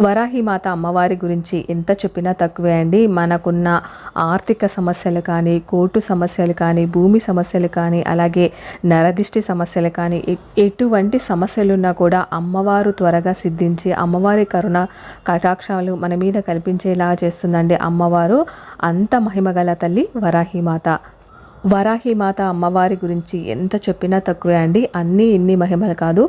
వరాహిమాత అమ్మవారి గురించి ఎంత చెప్పినా తక్కువే అండి. మనకున్న ఆర్థిక సమస్యలు కానీ, కోర్టు సమస్యలు కానీ, భూమి సమస్యలు కానీ, అలాగే నరదిష్టి సమస్యలు కానీ, ఎటువంటి సమస్యలున్నా కూడా అమ్మవారు త్వరగా సిద్ధించి అమ్మవారి కరుణ కటాక్షాలు మన మీద కల్పించేలా చేస్తుందండి అమ్మవారు. అంత మహిమగల తల్లి వరాహిమాత. వరాహిమాత అమ్మవారి గురించి ఎంత చెప్పినా తక్కువే అండి. ఇన్ని మహిమలు కాదు,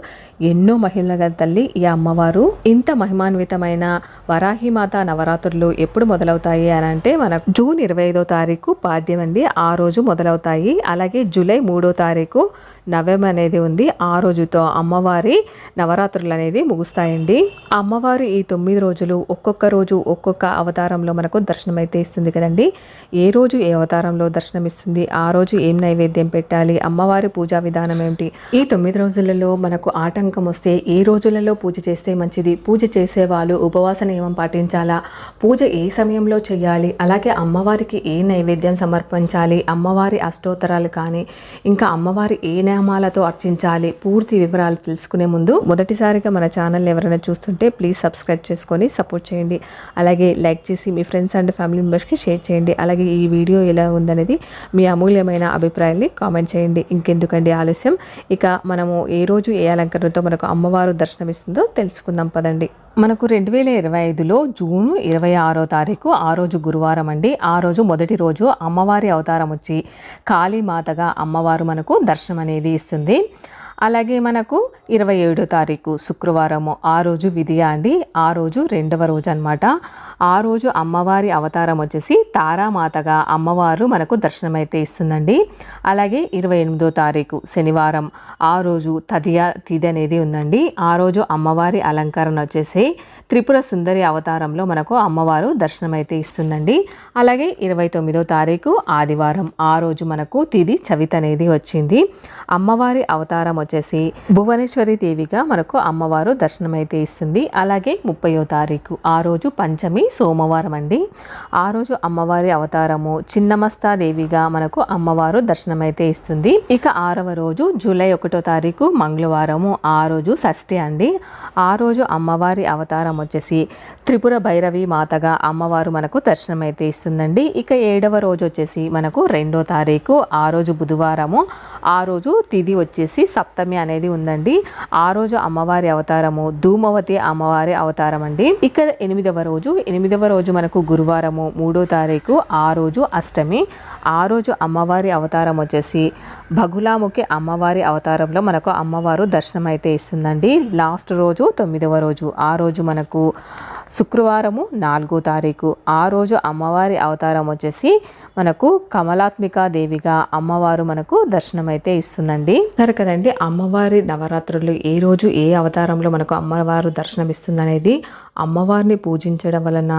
ఎన్నో మహిమల గల తల్లి ఈ అమ్మవారు. ఇంత మహిమాన్వితమైన వరాహిమాత నవరాత్రులు ఎప్పుడు మొదలవుతాయి అని అంటే మనకు జూన్ 25వ తారీఖు పాడ్యం అండి, ఆ రోజు మొదలవుతాయి. అలాగే జూలై 3వ తారీఖు నవమి అనేది ఉంది, ఆ రోజుతో అమ్మవారి నవరాత్రులు అనేది ముగుస్తాయండి. అమ్మవారు ఈ 9 రోజులు ఒక్కొక్క రోజు ఒక్కొక్క అవతారంలో మనకు దర్శనమైతే ఇస్తుంది కదండి. ఏ రోజు ఏ అవతారంలో దర్శనమిస్తుంది, ఆ రోజు ఏం నైవేద్యం పెట్టాలి, అమ్మవారి పూజా విధానం ఏమిటి, ఈ 9 రోజులలో మనకు ఆటంకం వస్తే ఏ రోజులలో పూజ చేస్తే మంచిది, పూజ చేసే వాళ్ళు ఉపవాస నియమం పాటించాలా, పూజ ఏ సమయంలో చేయాలి, అలాగే అమ్మవారికి ఏ నైవేద్యం సమర్పించాలి, అమ్మవారి అష్టోత్తరాలు కానీ ఇంకా అమ్మవారి ఏ నామాలతో అర్చించాలి, పూర్తి వివరాలు తెలుసుకునే ముందు మొదటిసారిగా మన ఛానల్ ఎవరైనా చూస్తుంటే ప్లీజ్ సబ్స్క్రైబ్ చేసుకొని సపోర్ట్ చేయండి. అలాగే లైక్ చేసి మీ ఫ్రెండ్స్ అండ్ ఫ్యామిలీ మెంబర్స్కి షేర్ చేయండి. అలాగే ఈ వీడియో ఎలా ఉందనేది మీ అమూల్యమైన అభిప్రాయాన్ని కామెంట్ చేయండి. ఇంకెందుకండి ఆలస్యం, ఇక మనము ఏ రోజు ఏ అలంకరణతో మనకు అమ్మవారు దర్శనమిస్తుందో తెలుసుకుందాం పదండి. మనకు 2025లో జూన్ 26వ తారీఖు, ఆ రోజు గురువారం అండి. ఆ రోజు మొదటి రోజు అమ్మవారి అవతారం వచ్చి కాళీమాతగా అమ్మవారు మనకు దర్శనం అనేది ఇస్తుంది. అలాగే మనకు 27వ తారీఖు శుక్రవారము, ఆ రోజు విధియ అండి, ఆ రోజు 2వ రోజు అనమాట. ఆ రోజు అమ్మవారి అవతారం వచ్చేసి తారామాతగా అమ్మవారు మనకు దర్శనమైతే ఇస్తుందండి. అలాగే 28వ తారీఖు శనివారం, ఆ రోజు తదియ తిథి అనేది ఉందండి. ఆ రోజు అమ్మవారి అలంకరణ వచ్చేసి త్రిపుర సుందరి అవతారంలో మనకు అమ్మవారు దర్శనమైతే ఇస్తుందండి. అలాగే 29వ తారీఖు ఆదివారం, ఆ రోజు మనకు తిథి చవితి అనేది వచ్చింది. అమ్మవారి అవతారం వచ్చేసి భువనేశ్వరి దేవిగా మనకు అమ్మవారు దర్శనమైతే ఇస్తుంది. అలాగే 30వ తారీఖు, ఆ రోజు పంచమి సోమవారం అండి. ఆ రోజు అమ్మవారి అవతారము చిన్నమస్తా దేవిగా మనకు అమ్మవారు దర్శనమైతే ఇస్తుంది. ఇక 6వ రోజు జూలై 1వ తారీఖు మంగళవారము, ఆ రోజు షష్ఠి అండి. ఆ రోజు అమ్మవారి అవతారం వచ్చేసి త్రిపుర భైరవి మాతగా అమ్మవారు మనకు దర్శనమైతే ఇస్తుందండి. ఇక 7వ రోజు వచ్చేసి మనకు 2వ తారీఖు, ఆ రోజు బుధవారము, ఆ రోజు తిథి వచ్చేసి సప్తమి అనేది ఉందండి. ఆ రోజు అమ్మవారి అవతారము ధూమవతి అమ్మవారి అవతారం అండి. ఇక 8వ రోజు మనకు గురువారము 3వ తారీఖు, ఆ రోజు అష్టమి. ఆ రోజు అమ్మవారి అవతారం వచ్చేసి భగులాముఖి అమ్మవారి అవతారంలో మనకు అమ్మవారు దర్శనం అయితే ఇస్తుందండి. లాస్ట్ రోజు 9వ రోజు, ఆ రోజు మనకు శుక్రవారము 4వ తారీఖు, ఆ రోజు అమ్మవారి అవతారం వచ్చేసి మనకు కమలాత్మిక దేవిగా అమ్మవారు మనకు దర్శనం అయితే ఇస్తుందండి. సరే కదండి, అమ్మవారి నవరాత్రులు ఏ రోజు ఏ అవతారంలో మనకు అమ్మవారు దర్శనం ఇస్తుందనేది అమ్మవారిని పూజించడం వలన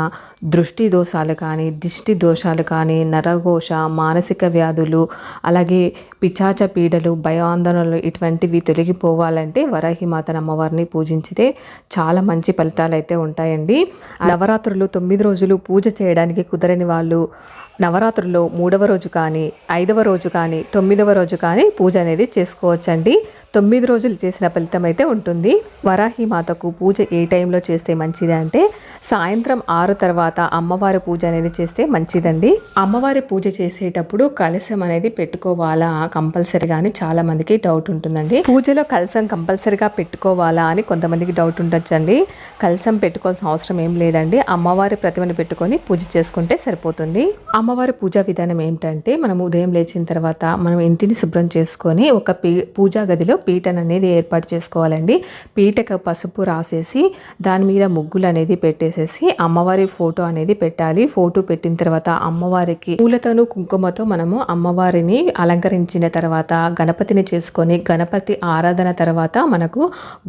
దృష్టి దోషాలు కానీ, దిష్టి దోషాలు కానీ, నరఘోష, మానసిక వ్యాధులు, అలాగే పిచాచ పీడలు, భయాందోళనలు ఇటువంటివి తొలగిపోవాలంటే వరాహిమాత అమ్మవారిని పూజించితే చాలా మంచి ఫలితాలు అయితే ఉంటాయండి. నవరాత్రులు 9 రోజులు పూజ చేయడానికి కుదరని వాళ్ళు నవరాత్రుల్లో 3వ రోజు కానీ, 5వ రోజు కానీ, 9వ రోజు కానీ పూజ అనేది చేసుకోవచ్చండి. 9 రోజులు చేసిన ఫలితం అయితే ఉంటుంది. వరాహి మాతకు పూజ ఏ టైంలో చేస్తే మంచిది అంటే సాయంత్రం 6 తర్వాత అమ్మవారి పూజ అనేది చేస్తే మంచిదండి. అమ్మవారి పూజ చేసేటప్పుడు కలశం అనేది పెట్టుకోవాలా కంపల్సరీగా అని చాలా మందికి డౌట్ ఉంటుందండి. పూజలో కలశం కంపల్సరీగా పెట్టుకోవాలా అని కొంతమందికి డౌట్ ఉండొచ్చండి. కలశం పెట్టుకోవాల్సిన అవసరం ఏం లేదండి. అమ్మవారి ప్రతిమను పెట్టుకొని పూజ చేసుకుంటే సరిపోతుంది. అమ్మవారి పూజా విధానం ఏంటంటే మనం ఉదయం లేచిన తర్వాత మనం ఇంటిని శుభ్రం చేసుకొని ఒక పూజా గదిలో పీటను అనేది ఏర్పాటు చేసుకోవాలండి. పీటకు పసుపు రాసేసి దాని మీద ముగ్గులు అనేది పెట్టేసేసి అమ్మవారి ఫోటో అనేది పెట్టాలి. ఫోటో పెట్టిన తర్వాత అమ్మవారికి పూలతోను కుంకుమతో మనము అమ్మవారిని అలంకరించిన తర్వాత గణపతిని చేసుకొని గణపతి ఆరాధన తర్వాత మనకు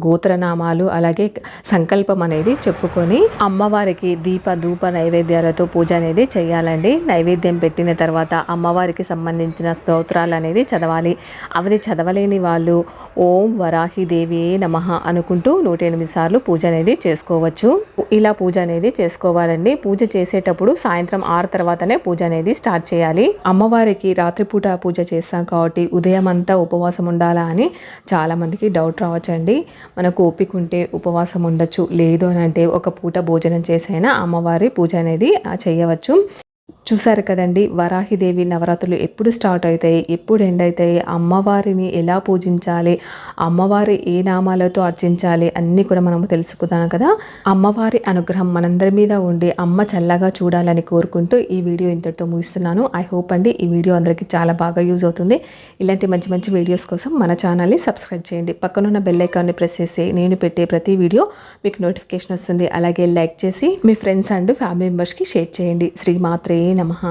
గోత్రనామాలు అలాగే సంకల్పం అనేది చెప్పుకొని అమ్మవారికి దీప ధూప నైవేద్యాలతో పూజ అనేది చేయాలండి. నైవేద్యం పెట్టిన తర్వాత అమ్మవారికి సంబంధించిన స్తోత్రాలు అనేది చదవాలి. అవి చదవలేని వాళ్ళు ఓం వరాహి దేవి నమః అనుకుంటూ 108 సార్లు పూజ అనేది చేసుకోవచ్చు. ఇలా పూజ అనేది చేసుకోవాలండి. పూజ చేసేటప్పుడు సాయంత్రం 6 తర్వాతనే పూజ అనేది స్టార్ట్ చేయాలి. అమ్మవారికి రాత్రిపూట పూజ చేస్తాం కాబట్టి ఉదయం అంతా ఉపవాసం ఉండాలా అని చాలామందికి డౌట్ రావచ్చండి. మనకు ఓపిక ఉంటే ఉపవాసం ఉండొచ్చు, లేదు అని అంటే ఒక పూట భోజనం చేసైనా అమ్మవారి పూజ అనేది చేయవచ్చు. చూసారు కదండి, వరాహిదేవి నవరాత్రులు ఎప్పుడు స్టార్ట్ అవుతాయి, ఎప్పుడు ఎండ్ అవుతాయి, అమ్మవారిని ఎలా పూజించాలి, అమ్మవారి ఏ నామాలతో అర్చించాలి అన్నీ కూడా మనము తెలుసుకుందాం కదా. అమ్మవారి అనుగ్రహం మనందరి మీద ఉండి అమ్మ చల్లగా చూడాలని కోరుకుంటూ ఈ వీడియో ఇంతటితో ముగిస్తున్నాను. ఐ హోప్ అండి ఈ వీడియో అందరికీ చాలా బాగా యూజ్ అవుతుంది. ఇలాంటి మంచి మంచి వీడియోస్ కోసం మన ఛానల్ని సబ్స్క్రైబ్ చేయండి. పక్కనున్న బెల్ ఐకాన్ని ప్రెస్ చేసి నేను పెట్టే ప్రతి వీడియో మీకు నోటిఫికేషన్ వస్తుంది. అలాగే లైక్ చేసి మీ ఫ్రెండ్స్ అండ్ ఫ్యామిలీ మెంబర్స్కి షేర్ చేయండి. శ్రీమాత్రే నమః.